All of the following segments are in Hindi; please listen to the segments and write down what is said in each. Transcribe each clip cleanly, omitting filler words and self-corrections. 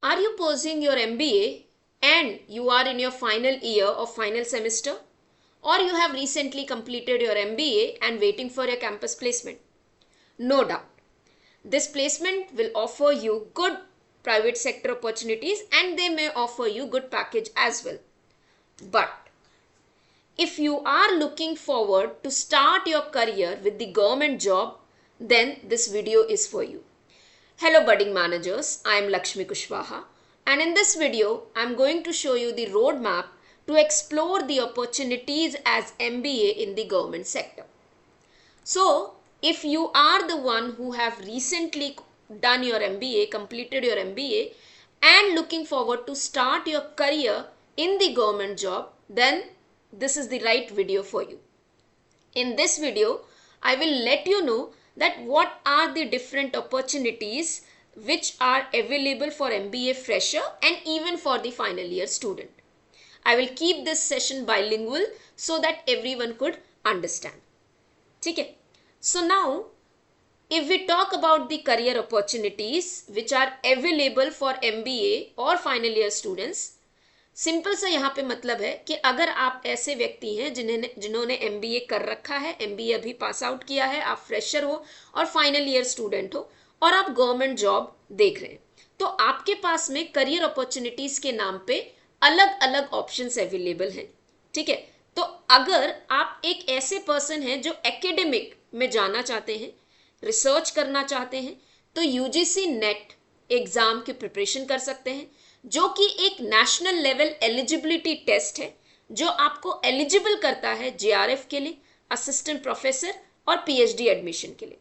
Are you pursuing your MBA and you are in your final year or final semester? Or you have recently completed your MBA and waiting for your campus placement? No doubt. This placement will offer you good private sector opportunities and they may offer you good package as well. But if you are looking forward to start your career with the government job, then this video is for you. Hello budding managers, I am Lakshmi Kushwaha and in this video I am going to show you the roadmap to explore the opportunities as MBA in the government sector. So if you are the one who have recently done your MBA, completed your MBA and looking forward to start your career in the government job, then this is the right video for you. In this video, I will let you know that what are the different opportunities which are available for MBA fresher and even for the final year student. I will keep this session bilingual so that everyone could understand. Okay. So now, if we talk about the career opportunities which are available for MBA or final year students, simple सा यहाँ पे मतलब है कि अगर आप ऐसे व्यक्ति हैं जिन्होंने MBA कर रखा है, MBA अभी पास आउट किया है, आप फ्रेशर हो और फाइनल ईयर स्टूडेंट हो और आप गवर्नमेंट जॉब देख रहे हैं, तो आपके पास में करियर अपॉर्चुनिटीज के नाम पे अलग अलग ऑप्शंस अवेलेबल हैं. ठीक है, तो अगर आप एक ऐसे पर्सन हैं जो एकेडमिक में जाना चाहते हैं, रिसर्च करना चाहते हैं, तो UGC नेट एग्जाम की प्रिपरेशन कर सकते हैं, जो कि एक नेशनल लेवल एलिजिबिलिटी टेस्ट है जो आपको एलिजिबल करता है JRF के लिए, असिस्टेंट प्रोफेसर और PhD एडमिशन के लिए.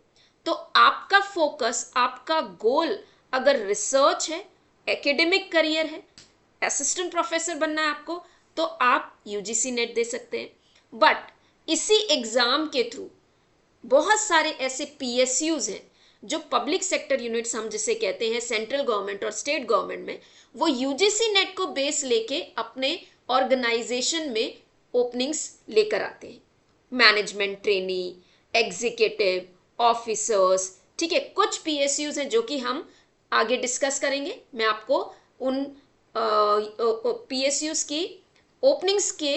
तो आपका फोकस, आपका गोल अगर रिसर्च है, एकेडमिक करियर है, असिस्टेंट प्रोफेसर बनना है आपको, तो आप UGC नेट दे सकते हैं. बट इसी एग्जाम के थ्रू बहुत सारे ऐसे PSUs हैं जो पब्लिक सेक्टर यूनिट्स हम जिसे कहते हैं, सेंट्रल गवर्नमेंट और स्टेट गवर्नमेंट में, वो UGC नेट को बेस लेके अपने ऑर्गेनाइजेशन में ओपनिंग्स लेकर आते हैं. मैनेजमेंट ट्रेनी, एग्जीक्यूटिव ऑफिसर्स, ठीक है, कुछ PSUs हैं जो कि हम आगे डिस्कस करेंगे. मैं आपको उन PSUs की ओपनिंग्स के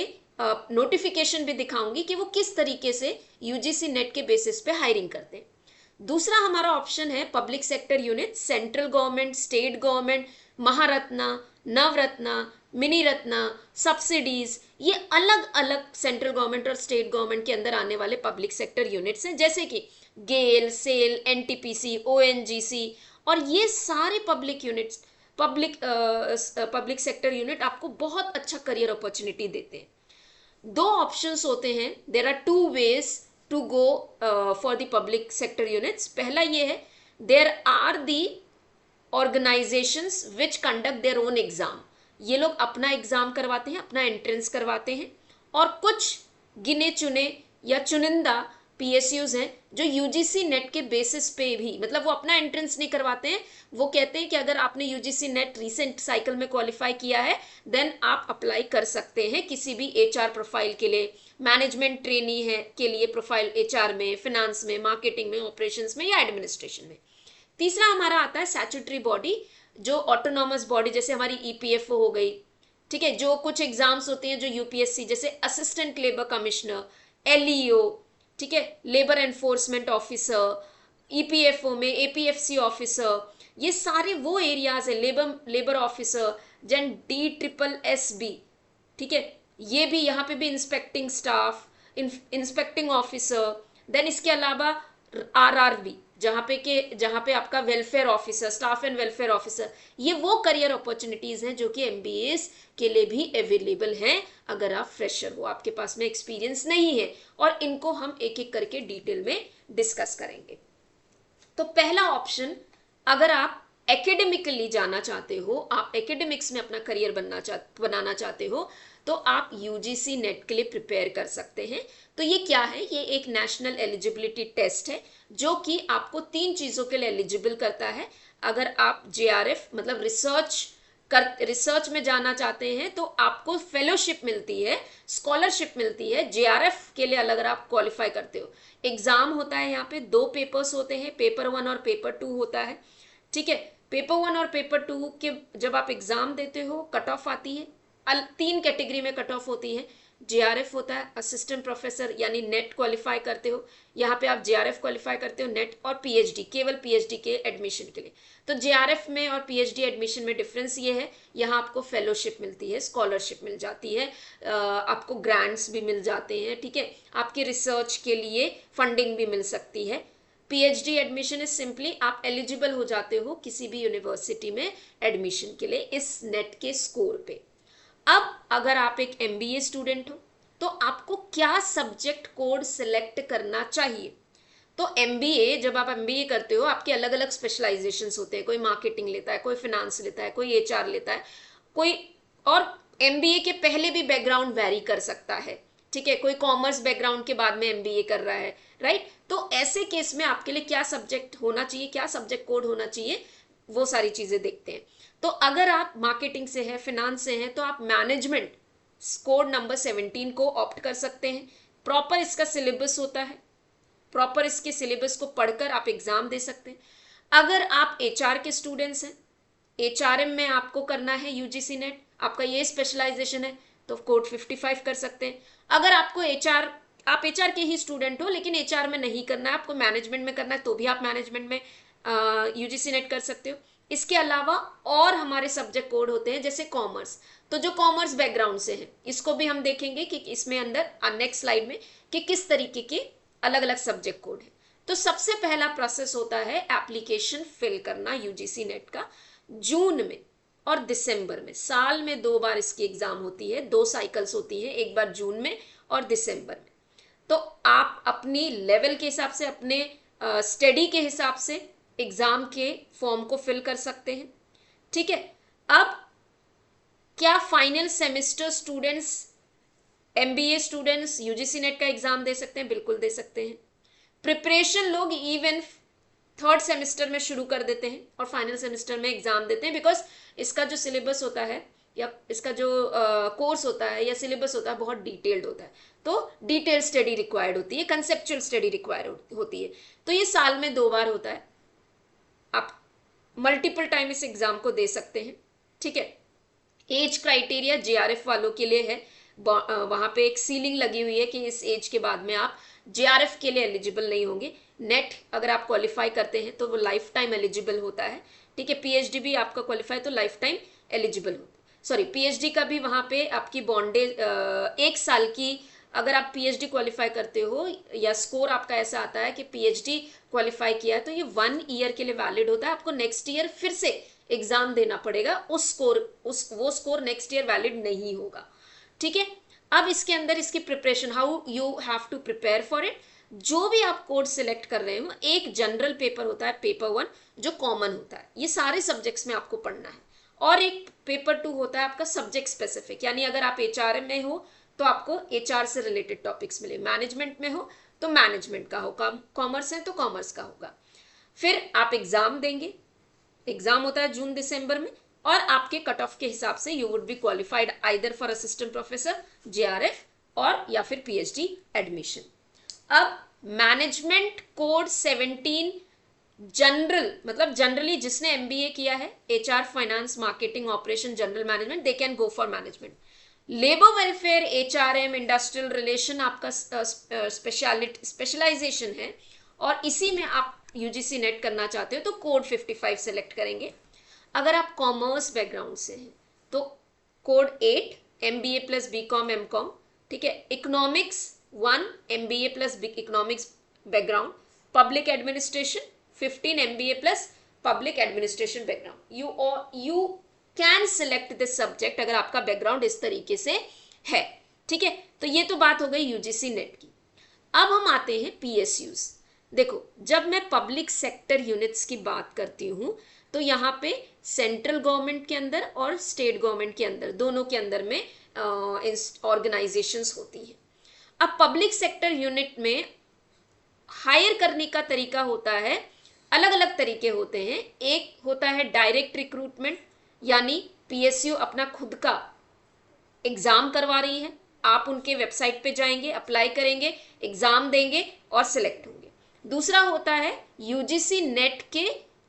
नोटिफिकेशन भी दिखाऊंगी कि वो किस तरीके से UGC नेट के बेसिस पे हायरिंग करते हैं. दूसरा हमारा ऑप्शन है public sector unit, central government, state government, Maharatna, Navratna, mini Ratna, subsidies, ये अलग अलग सेंट्रल गवर्नमेंट और स्टेट गवर्नमेंट के अंदर आने वाले पब्लिक सेक्टर यूनिट्स हैं, जैसे कि गेल, सेल, NTPC, ONGC, और ये सारे public units, public sector unit आपको बहुत अच्छा करियर अपॉर्चुनिटी देते हैं. दो ऑप्शंस होते हैं, there are two ways to go for the public sector units. पहला ये है, there are the organisations which conduct their own exam. ये लोग अपना एग्जाम करवाते हैं, अपना एंट्रेंस करवाते हैं, और कुछ गिने चुने या चुनिंदा PSUs हैं जो UGC नेट के बेसिस पे भी, मतलब वो अपना एंट्रेंस नहीं करवाते हैं, वो कहते हैं कि अगर आपने UGC नेट रिसेंट साइकिल में क्वालिफाई किया है देन आप अप्लाई कर सकते हैं किसी भी HR प्रोफाइल के लिए, मैनेजमेंट ट्रेनी है के लिए प्रोफाइल HR में, फिनांस में, मार्केटिंग में, ऑपरेशंस में या एडमिनिस्ट्रेशन में. तीसरा हमारा आता है स्टैट्यूटरी बॉडी, जो ऑटोनॉमस बॉडी, जैसे हमारी EPFO हो गई, ठीक है, जो कुछ एग्जाम्स होते हैं जो UPSC, जैसे असिस्टेंट लेबर कमिश्नर, LEO, ठीक है, लेबर एनफोर्समेंट ऑफिसर, EPFO में APFC ऑफिसर, ये सारे वो एरियाज है, लेबर ऑफिसर, जन DSSB, ठीक है, ये भी, यहाँ पे भी inspecting staff, inspecting officer, then इसके अलावा RRB, जहाँ पे आपका welfare officer, staff and welfare officer, ये वो करियर अपॉर्चुनिटीज हैं जो कि MBAs के लिए भी अवेलेबल हैं अगर आप फ्रेशर हो, आपके पास में एक्सपीरियंस नहीं है, और इनको हम एक एक करके डिटेल में डिस्कस करेंगे. तो पहला ऑप्शन, अगर आप एकेडमिकली जाना चाहते हो, आप एकेडमिक्स में अपना करियर बनाना चाहते हो, तो आप UGC नेट के लिए प्रिपेयर कर सकते हैं. तो ये क्या है, ये एक नेशनल एलिजिबिलिटी टेस्ट है जो कि आपको 3 चीज़ों के लिए एलिजिबल करता है. अगर आप JRF मतलब रिसर्च में जाना चाहते हैं तो आपको फेलोशिप मिलती है, स्कॉलरशिप मिलती है. JRF के लिए अगर आप क्वालिफाई करते हो, एग्जाम होता है, यहाँ पे 2 पेपर्स होते हैं, पेपर 1 और पेपर 2 होता है, ठीक है. पेपर 1 और पेपर 2 के जब आप एग्जाम देते हो कट ऑफ आती है, 3 कैटेगरी में कट ऑफ होती है। जेआरएफ होता है, असिस्टेंट प्रोफेसर यानी नेट क्वालिफाई करते हो, यहाँ पे आप जेआरएफ क्वालिफाई करते हो, नेट और पीएचडी, केवल पीएचडी के एडमिशन के लिए। तो जेआरएफ में और पीएचडी एडमिशन में डिफरेंस ये है, यहाँ आपको फेलोशिप मिलती है, स्कॉलरशिप मिल जाती है, आपको ग्रांट्स भी मिल जाते हैं, ठीक है, आपके रिसर्च के लिए फंडिंग भी मिल सकती है। पीएचडी एडमिशन इज सिंपली आप एलिजिबल हो जाते हो किसी भी यूनिवर्सिटी में एडमिशन के लिए इस नेट के स्कोर पे। अब अगर आप एक एमबीए स्टूडेंट हो तो आपको क्या सब्जेक्ट कोड सिलेक्ट करना चाहिए? तो एमबीए, जब आप एमबीए करते हो आपके अलग अलग स्पेशलाइजेशंस होते हैं, कोई मार्केटिंग लेता है, कोई फिनांस लेता है, कोई एचआर लेता है, कोई और एमबीए के पहले भी बैकग्राउंड वैरी कर सकता है, ठीक है, कोई कॉमर्स बैकग्राउंड के बाद में एमबीए कर रहा है, राइट। तो ऐसे केस में आपके लिए क्या सब्जेक्ट होना चाहिए, क्या सब्जेक्ट कोड होना चाहिए, वो सारी चीजें देखते हैं। तो अगर आप मार्केटिंग से है, फिनांस से है, तो आप मैनेजमेंट कोड नंबर 17 को ऑप्ट कर सकते हैं। प्रॉपर इसका सिलेबस होता है, प्रॉपर इसके सिलेबस को पढ़कर आप एग्जाम दे सकते हैं। अगर आप एचआर के स्टूडेंट्स हैं, एचआरएम में आपको करना है यूजीसी नेट, आपका ये स्पेशलाइजेशन है, तो कोड 55 कर सकते हैं। अगर आपको आप एचआर के ही स्टूडेंट हो लेकिन एचआर में नहीं करना है, आपको मैनेजमेंट में करना है, तो भी आप मैनेजमेंट में यूजीसी नेट कर सकते हो। इसके अलावा और हमारे सब्जेक्ट कोड होते हैं जैसे कॉमर्स, तो जो कॉमर्स बैकग्राउंड से है इसको भी हम देखेंगे कि इसमें अंदर नेक्स्ट स्लाइड में कि किस तरीके के अलग अलग सब्जेक्ट कोड है। तो सबसे पहला प्रोसेस होता है एप्लीकेशन फिल करना यूजीसी नेट का। जून में और दिसंबर में, साल में 2 बार इसकी एग्जाम होती है, 2 साइकिल्स होती है, एक बार जून में और दिसंबर में। तो आप अपनी लेवल के हिसाब से, अपने स्टडी के हिसाब से एग्जाम के फॉर्म को फिल कर सकते हैं, ठीक है। अब क्या final semester students, MBA students UGC net का एग्जाम दे सकते हैं? बिल्कुल दे सकते हैं। प्रिपरेशन लोग इवन 3rd सेमेस्टर में शुरू कर देते हैं और फाइनल सेमेस्टर में एग्जाम देते हैं, बिकॉज इसका जो सिलेबस होता है या इसका जो कोर्स होता है या सिलेबस होता है बहुत डिटेल्ड होता है, तो डिटेल स्टडी रिक्वायर्ड होती है, कंसेप्चुअल स्टडी रिक्वायर्ड होती है। तो ये साल में 2 बार होता है, आप मल्टीपल टाइम इस एग्जाम को दे सकते हैं, ठीक है। एज क्राइटेरिया जेआरएफ वालों के लिए है, वहां पे एक सीलिंग लगी हुई है कि इस एज के बाद में आप जेआरएफ के लिए एलिजिबल नहीं होंगे। नेट अगर आप क्वालिफाई करते हैं तो वो लाइफ टाइम एलिजिबल होता है, ठीक है। पीएचडी भी आपका क्वालिफाई तो लाइफ टाइम एलिजिबल होता है, सॉरी पीएचडी का भी वहां पे आपकी बॉन्डेज 1 साल की, अगर आप पीएचडी क्वालिफाई करते हो या स्कोर आपका ऐसा आता है कि पीएचडी क्वालिफाई किया है, तो ये 1 ईयर के लिए वैलिड होता है। आपको नेक्स्ट ईयर फिर से एग्जाम देना पड़ेगा, वो स्कोर नेक्स्ट ईयर वैलिड नहीं होगा, ठीक है। अब इसके अंदर इसकी preparation, how you have to prepare for it. जो भी आप कोड सिलेक्ट कर रहे हो, एक जनरल पेपर होता है पेपर 1 जो कॉमन होता है, ये सारे सब्जेक्ट्स में आपको पढ़ना है, और एक पेपर 2 होता है आपका सब्जेक्ट स्पेसिफिक, यानी अगर आप एचआर में हो तो आपको एचआर से रिलेटेड टॉपिक्स मिले, मैनेजमेंट में हो तो मैनेजमेंट का होगा, कॉमर्स है तो कॉमर्स का होगा। फिर आप एग्जाम देंगे, एग्जाम होता है जून दिसंबर में, और आपके कट ऑफ के हिसाब से you would be qualified either for assistant professor, JRF और या फिर पीएचडी एडमिशन। अब मैनेजमेंट कोड 17 जनरल, मतलब जनरली जिसने एमबीए किया है, HR, finance, marketing, operation, general management, they can go for management. Labour welfare, HRM, industrial relation आपका स्पेशलाइजेशन है, और इसी में आप यूजीसी नेट करना चाहते हो तो कोड 55 सेलेक्ट करेंगे। अगर आप कॉमर्स बैकग्राउंड से हैं तो code 8 MBA plus BCom MCom, ठीक है। Economics 1 MBA plus economics background, public administration 15 MBA plus public administration background. You can select this subject अगर आपका बैकग्राउंड इस तरीके से है, ठीक है। तो ये तो बात हो गई यूजीसी नेट की। अब हम आते हैं पीएसयूज। देखो, जब मैं पब्लिक सेक्टर यूनिट्स की बात करती हूं तो यहाँ पे सेंट्रल गवर्नमेंट के अंदर और स्टेट गवर्नमेंट के अंदर, दोनों के अंदर में ऑर्गेनाइजेशंस होती हैं। अब पब्लिक सेक्टर यूनिट में हायर करने का तरीका होता है, अलग अलग तरीके होते हैं। एक होता है डायरेक्ट रिक्रूटमेंट, यानी पीएसयू अपना खुद का एग्जाम करवा रही है, आप उनके वेबसाइट पे जाएंगे, अप्लाई करेंगे, एग्जाम देंगे और सिलेक्ट होंगे। दूसरा होता है यूजीसी नेट के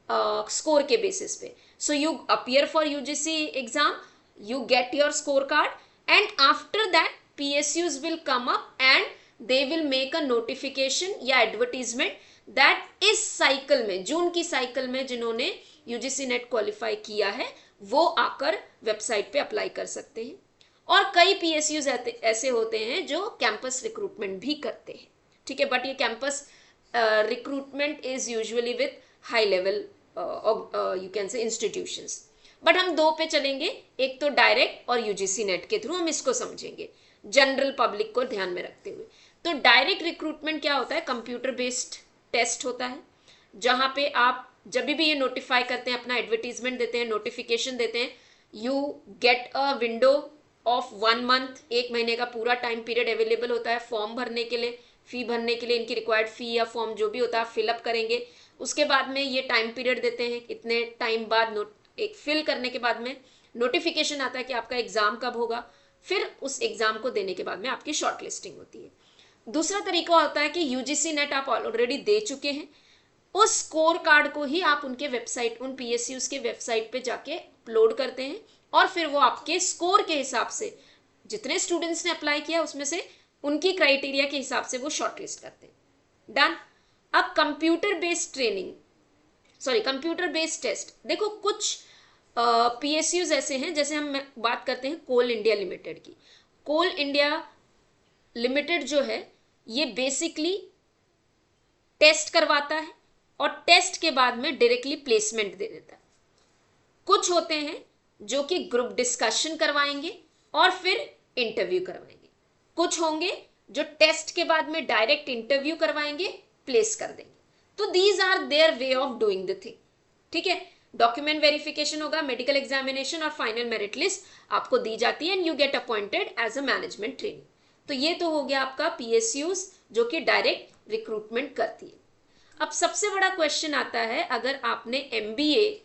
स्कोर के बेसिस पे. So you appear for UGC exam, you get your scorecard, and after that PSUs will come up and they will make a notification या advertisement that इस साइकिल में, जून की साइकिल में जिन्होंने यूजीसी नेट क्वालिफाई किया है वो आकर वेबसाइट पे अप्लाई कर सकते हैं. और कई PSUs ऐसे होते हैं जो कैंपस रिक्रूटमेंट भी करते हैं. ठीक है, बट ये campus recruitment is usually with high level you can say institutions. But हम दो पे चलेंगे, एक तो डायरेक्ट और यूजीसी नेट के थ्रू हम इसको समझेंगे जनरल पब्लिक को ध्यान में रखते हुए. तो डायरेक्ट रिक्रूटमेंट क्या होता है? कंप्यूटर बेस्ड टेस्ट होता है जहां पे आप जब भी ये नोटिफाई करते हैं, अपना एडवर्टीजमेंट देते हैं, नोटिफिकेशन देते हैं, you get a window of 1 month, 1 महीने का पूरा टाइम पीरियड अवेलेबल होता है फॉर्म भरने के लिए, फी भरने के लिए. इनकी रिक्वायर्ड फी या फॉर्म जो भी होता है फिलअप करेंगे. उसके बाद में ये टाइम पीरियड देते हैं, इतने टाइम बाद एक फिल करने के बाद में नोटिफिकेशन आता है कि आपका एग्जाम कब होगा. फिर उस एग्जाम को देने के बाद में आपकी शॉर्ट लिस्टिंग होती है. दूसरा तरीका होता है कि यूजीसी नेट आप ऑलरेडी दे चुके हैं, उस स्कोर कार्ड को ही आप उनके वेबसाइट, उन पीएसयूज के वेबसाइट पे जाके अपलोड करते हैं और फिर वो आपके स्कोर के हिसाब से, जितने स्टूडेंट्स ने अप्लाई किया उसमें से उनकी क्राइटेरिया के हिसाब से वो शॉर्ट लिस्ट करते हैं. डन. अब computer based training, sorry computer based test. देखो कुछ पीएसयूज ऐसे हैं, जैसे हम बात करते हैं कोल इंडिया लिमिटेड की. कोल इंडिया लिमिटेड जो है ये बेसिकली टेस्ट करवाता है और टेस्ट के बाद में डायरेक्टली प्लेसमेंट दे देता है. कुछ होते हैं जो कि ग्रुप डिस्कशन करवाएंगे और फिर इंटरव्यू करवाएंगे. कुछ होंगे जो टेस्ट के बाद में डायरेक्ट इंटरव्यू करवाएंगे, प्लेस कर देंगे. तो these are their way of doing the thing. ठीक है, डॉक्यूमेंट वेरिफिकेशन होगा, मेडिकल एग्जामिनेशन और फाइनल मेरिट लिस्ट आपको दी जाती है and you get appointed as a management trainee. तो ये तो हो गया आपका पीएसयूज जो कि डायरेक्ट रिक्रूटमेंट करती है. अब सबसे बड़ा क्वेश्चन आता है, अगर आपने एमबीए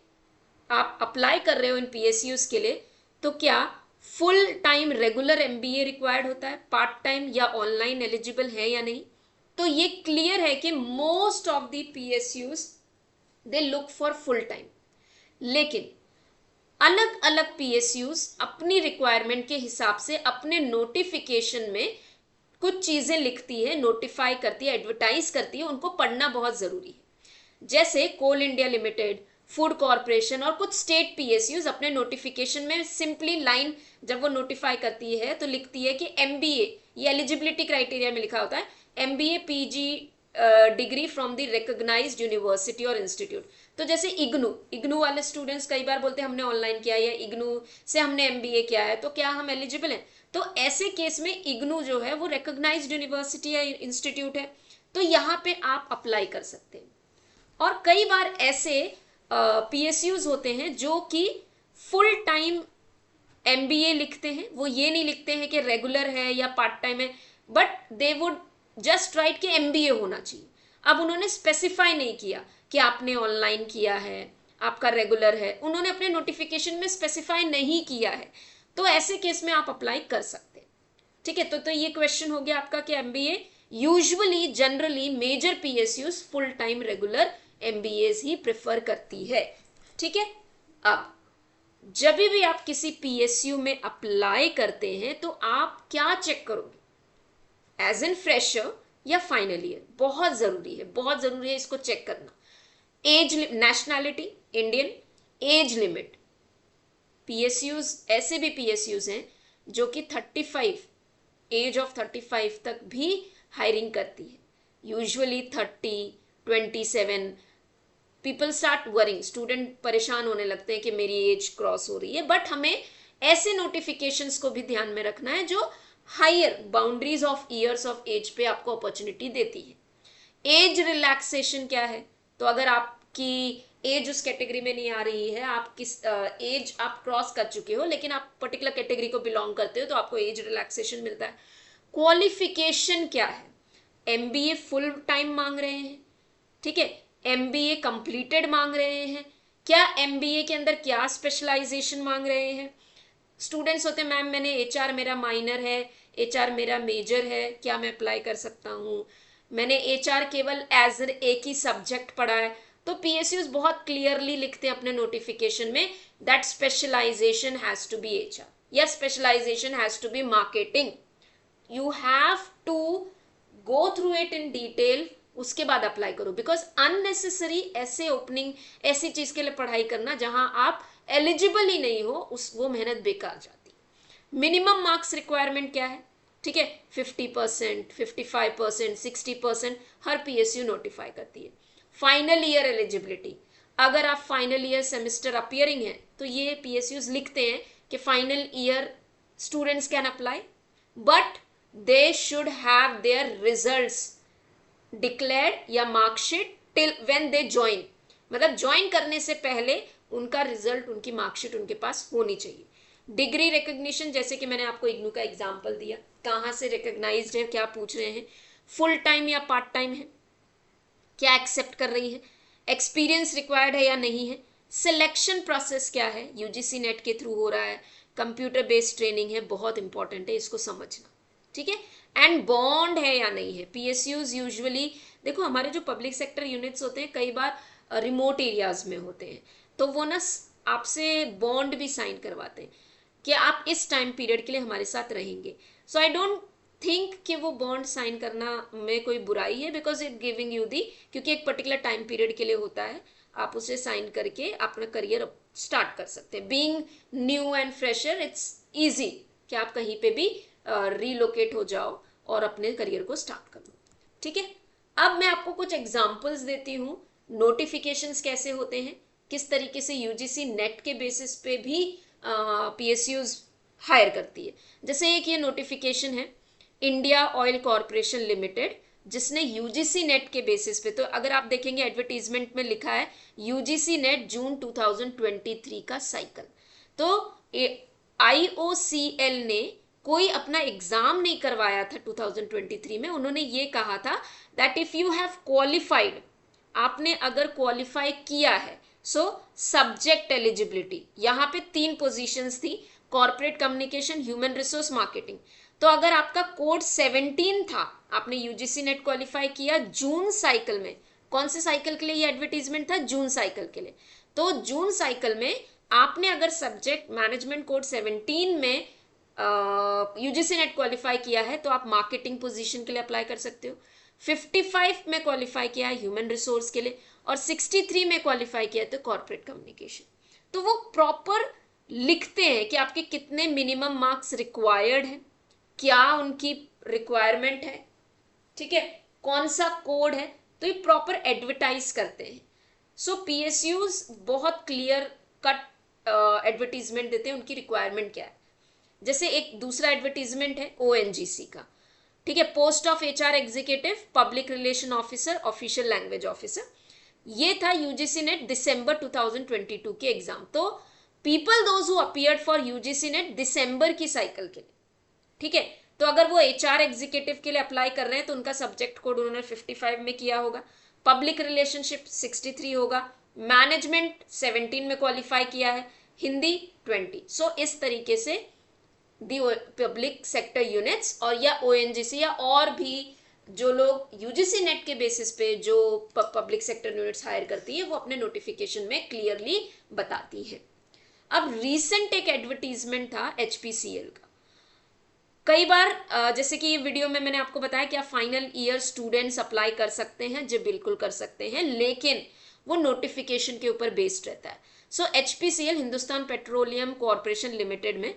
आप अप्लाई कर रहे हो इन पीएसयूज के लिए, तो क्या full time regular MBA required होता है, पार्ट टाइम या ऑनलाइन एलिजिबल है या नहीं? तो ये क्लियर है कि most of the PSUs they look for full time. लेकिन अलग अलग पीएसयूज अपनी रिक्वायरमेंट के हिसाब से अपने नोटिफिकेशन में कुछ चीजें लिखती है, नोटिफाई करती है, एडवर्टाइज करती है, उनको पढ़ना बहुत जरूरी है. जैसे कोल इंडिया लिमिटेड, फूड कॉर्पोरेशन और कुछ स्टेट पीएसयूज अपने नोटिफिकेशन में सिंपली लाइन जब वो नोटिफाई करती है तो लिखती है कि एमबीए, ये एलिजिबिलिटी क्राइटेरिया में लिखा होता है, MBA PG degree from the recognised university और इंस्टीट्यूट. तो जैसे इग्नू वाले स्टूडेंट्स कई बार बोलते हैं हमने ऑनलाइन किया है या इग्नू से हमने एमबीए किया है, तो क्या हम एलिजिबल हैं? तो ऐसे केस में इग्नू जो है वो रिकॉग्नाइज्ड यूनिवर्सिटी या इंस्टीट्यूट है, तो यहाँ पे आप अप्लाई कर सकते हैं. और कई बार ऐसे पीएसयूज होते हैं जो कि फुल टाइम एमबीए लिखते हैं, वो ये नहीं लिखते हैं कि रेगुलर है या पार्ट टाइम है, but they would just right कि एमबीए होना चाहिए. अब उन्होंने स्पेसिफाई नहीं किया कि आपने ऑनलाइन किया है, आपका रेगुलर है, उन्होंने अपने नोटिफिकेशन में स्पेसिफाई नहीं किया है, तो ऐसे केस में आप अप्लाई कर सकते हैं. ठीक है, तो ये क्वेश्चन हो गया आपका कि MBA usually generally major PSUs full time regular MBA ही प्रेफर करती है. ठीक है, अब जब भी आप किसी पीएसयू में अप्लाई करते हैं तो आप क्या चेक करोगे? एज एन फ्रेशर या फाइनल ईयर, बहुत जरूरी है, बहुत जरूरी है इसको चेक करना. Age, nationality Indian, age limit. PSUs ऐसे भी पीएसयूज हैं जो कि 35 एज ऑफ 35 तक भी हायरिंग करती है. Usually 30, 27 people start worrying, student परेशान होने लगते हैं कि मेरी एज क्रॉस हो रही है. बट हमें ऐसे नोटिफिकेशंस को भी ध्यान में रखना है जो higher boundaries of years of age पे आपको अपॉर्चुनिटी देती है. एज रिलैक्सेशन क्या है? तो अगर आपकी एज उस कैटेगरी में नहीं आ रही है, आप किस एज आप क्रॉस कर चुके हो लेकिन आप पर्टिकुलर कैटेगरी को बिलोंग करते हो, तो आपको एज रिलैक्सेशन मिलता है. क्वालिफिकेशन क्या है? एमबीए फुल टाइम मांग रहे हैं, ठीक है, एमबीए कंप्लीटेड मांग रहे हैं, क्या एमबीए के अंदर क्या स्पेशलाइजेशन मांग रहे हैं? स्टूडेंट्स होते हैं मैम मैंने एचआर मेरा माइनर है, एचआर मेरा मेजर है, क्या मैं अप्लाई कर सकता हूँ? मैंने एचआर केवल एज एक ही सब्जेक्ट पढ़ा है, तो पीएसयूज बहुत क्लियरली लिखते हैं अपने नोटिफिकेशन में that specialization has to be HR या specialization has to be marketing. You have to go through it in detail, उसके बाद अप्लाई करो. बिकॉज अननेसेसरी ऐसे ओपनिंग, ऐसी चीज के लिए पढ़ाई करना जहां आप एलिजिबल ही नहीं हो, वो मेहनत बेकार जाती. मिनिमम मार्क्स रिक्वायरमेंट क्या है? ठीक है, 50%, 55%, 60% हर पीएसयू नोटिफाई करती है. फाइनल ईयर एलिजिबिलिटी, अगर आप फाइनल ईयर सेमेस्टर अपियरिंग है तो ये पीएसयूज लिखते हैं कि final year students can apply, but they should have their results declared या marksheet till when they join. मतलब ज्वाइन करने से पहले उनका रिजल्ट, उनकी मार्कशीट उनके पास होनी चाहिए. डिग्री रिकॉग्निशन, जैसे कि मैंने आपको इग्नू का एग्जांपल दिया, कहाँ से रिकॉग्नाइज्ड है, क्या पूछ रहे हैं, फुल टाइम या पार्ट टाइम है, क्या एक्सेप्ट कर रही है, एक्सपीरियंस रिक्वायर्ड है या नहीं है, सिलेक्शन प्रोसेस क्या है, यूजीसी नेट के थ्रू हो रहा है, कंप्यूटर बेस्ड ट्रेनिंग है, बहुत इंपॉर्टेंट है, इसको समझना. ठीक है, एंड बॉन्ड है या नहीं है. पीएसयूज यूजुअली, देखो हमारे जो पब्लिक सेक्टर यूनिट्स होते हैं कई बार रिमोट एरियाज में होते हैं, तो वो ना आपसे बॉन्ड भी साइन करवाते हैं कि आप इस टाइम पीरियड के लिए हमारे साथ रहेंगे. सो आई डोंट थिंक कि वो बॉन्ड साइन करना में कोई बुराई है, बिकॉज इट गिविंग यू दी, क्योंकि एक पर्टिकुलर टाइम पीरियड के लिए होता है, आप उसे साइन करके अपना करियर स्टार्ट कर सकते हैं. Being new and fresher, it's easy कि आप कहीं पे भी रीलोकेट हो जाओ और अपने करियर को स्टार्ट कर लो. ठीक है, अब मैं आपको कुछ एग्जाम्पल्स देती हूँ नोटिफिकेशंस कैसे होते हैं, किस तरीके से यूजीसी नेट के बेसिस पे भी पीएसयूज हायर करती है. जैसे एक ये नोटिफिकेशन है इंडिया ऑयल कॉरपोरेशन लिमिटेड, जिसने यूजीसी नेट के बेसिस पे, तो अगर आप देखेंगे एडवर्टीजमेंट में लिखा है यूजीसी नेट जून 2023 का साइकिल. तो आईओसीएल ने कोई अपना एग्जाम नहीं करवाया था 2023 में. उन्होंने ये कहा था that if you have qualified, आपने अगर क्वालिफाई किया है, सो सब्जेक्ट एलिजिबिलिटी, यहाँ पे 3 पोजीशंस थी, corporate communication, human resource, marketing. तो अगर आपका कोड 17 था, आपने यूजीसी नेट क्वालिफाई किया जून साइकिल में, कौन से साइकिल के लिए ये एडवर्टीजमेंट था? जून साइकिल के लिए. तो जून साइकिल में आपने अगर सब्जेक्ट मैनेजमेंट कोड 17 में यूजीसी नेट क्वालिफाई किया है तो आप मार्केटिंग पोजीशन के लिए अप्लाई कर सकते हो. 55 में क्वालिफाई किया है ह्यूमन रिसोर्स के लिए, और 63 में क्वालिफाई किया है तो कॉर्पोरेट कम्युनिकेशन. तो वो प्रॉपर लिखते हैं कि आपके कितने मिनिमम मार्क्स रिक्वायर्ड है, क्या उनकी रिक्वायरमेंट है, ठीक है, कौन सा कोड है, तो ये प्रॉपर एडवर्टाइज करते हैं. सो पीएसयूज बहुत क्लियर कट एडवर्टीजमेंट देते हैं उनकी रिक्वायरमेंट क्या है. जैसे एक दूसरा एडवर्टीजमेंट है ओएनजीसी का, ठीक है, post of HR executive, public relation officer, official language officer. ये था यूजीसी नेट दिसंबर 2022 के एग्जाम. तो people those who appeared for UGC NET दिसंबर की साइकिल के लिए, ठीक है, तो अगर वो एचआर एग्जीक्यूटिव के लिए अप्लाई कर रहे हैं तो उनका सब्जेक्ट कोड उन्होंने 55 में किया होगा, पब्लिक रिलेशनशिप 63 होगा, मैनेजमेंट 17 में क्वालिफाई किया है, हिंदी 20. सो इस तरीके से दी पब्लिक सेक्टर यूनिट्स और या ओएनजीसी या और भी जो लोग यूजीसी नेट के बेसिस पे जो पब्लिक सेक्टर यूनिट्स हायर करती है वो अपने नोटिफिकेशन में क्लियरली बताती है. अब रीसेंट एक एडवर्टीजमेंट था एचपीसीएल का. कई बार जैसे कि ये वीडियो में मैंने आपको बताया कि आप फाइनल ईयर स्टूडेंट्स अप्लाई कर सकते हैं, जी बिल्कुल कर सकते हैं, लेकिन वो नोटिफिकेशन के ऊपर बेस्ड रहता है. So HPCL, Hindustan petroleum corporation limited में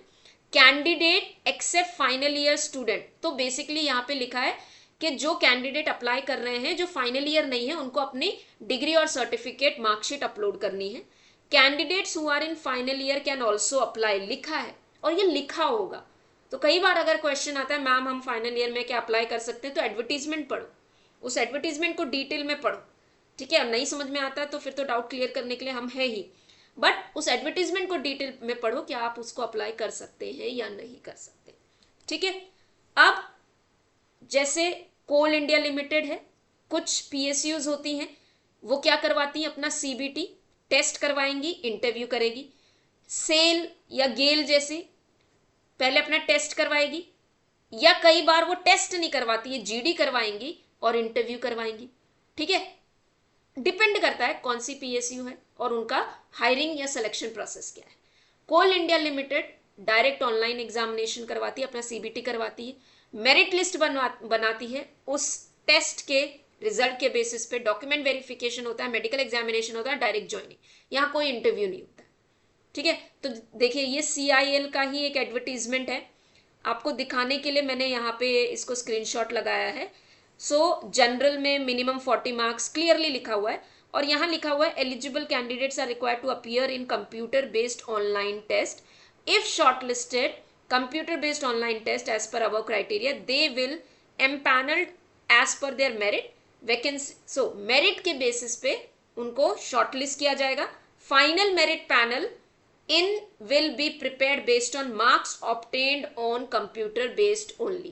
candidate accept final year student, तो बेसिकली यहाँ पे लिखा है कि जो कैंडिडेट अप्लाई कर रहे हैं जो फाइनल ईयर नहीं है उनको अपनी डिग्री और सर्टिफिकेट मार्कशीट अपलोड करनी है. Candidates who are in final year can also apply, लिखा है और ये लिखा होगा. तो कई बार अगर क्वेश्चन आता है मैम हम फाइनल ईयर में क्या अप्लाई कर सकते हैं, तो एडवर्टीजमेंट पढ़ो, उस एडवर्टीजमेंट को डिटेल में पढ़ो, ठीक है. और नहीं समझ में आता है तो फिर तो डाउट क्लियर करने के लिए हम है ही, बट उस एडवर्टीजमेंट को डिटेल में पढ़ो कि आप उसको अप्लाई कर सकते हैं या नहीं कर सकते, ठीक है. अब जैसे कोल इंडिया लिमिटेड है, कुछ पीएसयूज होती हैं, वो क्या करवाती हैं, अपना सीबीटी टेस्ट करवाएंगी, इंटरव्यू करेगी. सेल या गेल जैसे पहले अपना टेस्ट करवाएगी, या कई बार वो टेस्ट नहीं करवाती है, जीडी करवाएंगी और इंटरव्यू करवाएंगी, ठीक है. डिपेंड करता है कौन सी पीएसयू है और उनका हायरिंग या सिलेक्शन प्रोसेस क्या है। Coal India limited direct online examination करवाती है, अपना सीबीटी करवाती है, मेरिट लिस्ट बनाती है, उस टेस्ट के रिजल्ट के बेसिस पे डॉक्यूमेंट वेरिफिकेशन होता है, मेडिकल एग्जामिनेशन होता है, डायरेक्ट ज्वाइनिंग, यहाँ कोई इंटरव्यू नहीं होता। ठीक है, तो देखिए ये CIL का ही एक एडवर्टीजमेंट है, आपको दिखाने के लिए मैंने यहाँ पे इसको स्क्रीनशॉट लगाया है। जनरल में मिनिमम 40 मार्क्स क्लियरली लिखा हुआ है, और यहाँ लिखा हुआ है eligible candidates are required to appear in computer based online test, if shortlisted computer based online test as per our criteria they will empanelled as per their merit vacancy. So merit के बेसिस पे उनको शॉर्टलिस्ट किया जाएगा। Final merit panel in will be prepared based on marks obtained on computer based only,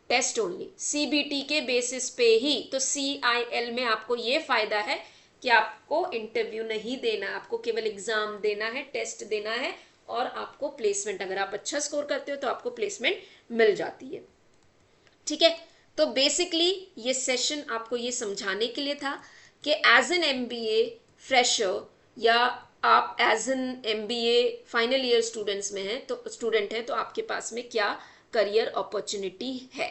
test only, CBT के बेसिस पे ही। तो CIL में आपको ये फायदा है कि आपको इंटरव्यू नहीं देना, आपको केवल एग्जाम देना है, टेस्ट देना है, और आपको प्लेसमेंट, अगर आप अच्छा स्कोर करते हो तो आपको प्लेसमेंट मिल जाती है। ठीक है, तो बेसिकली ये सेशन आपको ये समझाने के लिए था कि एज एन MBA फ्रेशर या आप as an MBA final year student है तो आपके पास में क्या करियर अपॉर्चुनिटी है।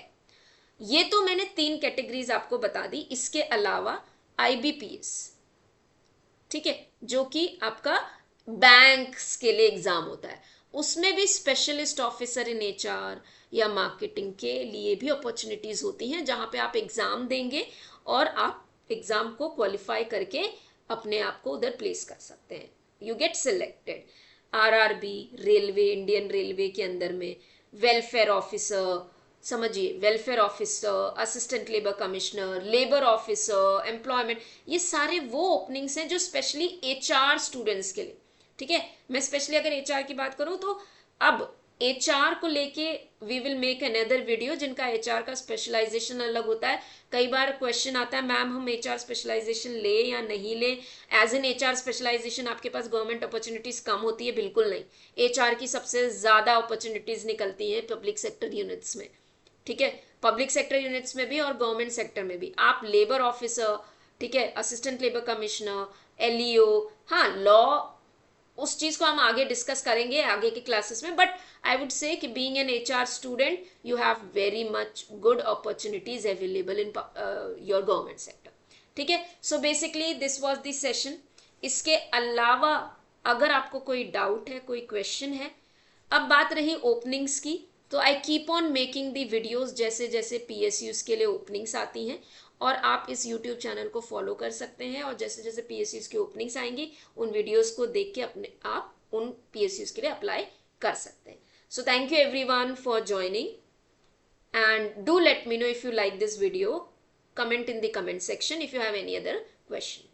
ये तो मैंने 3 कैटेगरीज आपको बता दी। इसके अलावा IBPS, ठीक है, जो कि आपका बैंक्स के लिए एग्जाम होता है, उसमें भी स्पेशलिस्ट ऑफिसर इन HR या मार्केटिंग के लिए भी अपॉर्चुनिटीज होती हैं, जहां पे आप एग्जाम देंगे और आप एग्जाम को क्वालिफाई करके अपने आप को उधर प्लेस कर सकते हैं। You get selected. RRB, railway, Indian railway के अंदर में वेलफेयर ऑफिसर, समझिए welfare officer, assistant labour commissioner, labour officer, employment, ये सारे वो ओपनिंग्स हैं जो स्पेशली HR स्टूडेंट्स के लिए। ठीक है, मैं स्पेशली अगर HR की बात करूं तो अब HR को लेके we will make another video, जिनका HR का स्पेशलाइजेशन अलग होता है। कई बार क्वेश्चन आता है मैम हम HR स्पेशलाइजेशन ले या नहीं ले। एज एन HR स्पेशलाइजेशन आपके पास गवर्नमेंट अपॉर्चुनिटीज कम होती है? बिल्कुल नहीं, HR की सबसे ज्यादा अपॉर्चुनिटीज निकलती हैं पब्लिक सेक्टर यूनिट्स में। ठीक है, पब्लिक सेक्टर यूनिट्स में भी और गवर्नमेंट सेक्टर में भी। आप लेबर ऑफिसर, ठीक है, असिस्टेंट लेबर कमिश्नर, LEO, हाँ लॉ, उस चीज को हम आगे डिस्कस करेंगे आगे के क्लासेस में, बट आई वुड से कि being an HR student you have very much good opportunities available in your government sector. ठीक है, so basically this was the session. इसके अलावा अगर आपको कोई डाउट है, कोई क्वेश्चन है, अब बात रही ओपनिंग्स की, तो I keep on making the videos जैसे जैसे PSUs के लिए ओपनिंग्स आती हैं, और आप इस YouTube चैनल को फॉलो कर सकते हैं, और जैसे जैसे PSUs की ओपनिंग्स आएंगी उन वीडियोस को देख के अपने आप उन PSUs के लिए अप्लाई कर सकते हैं। So thank you everyone for joining, and do let me know if you like this video. Comment in the comment section if you have any other question.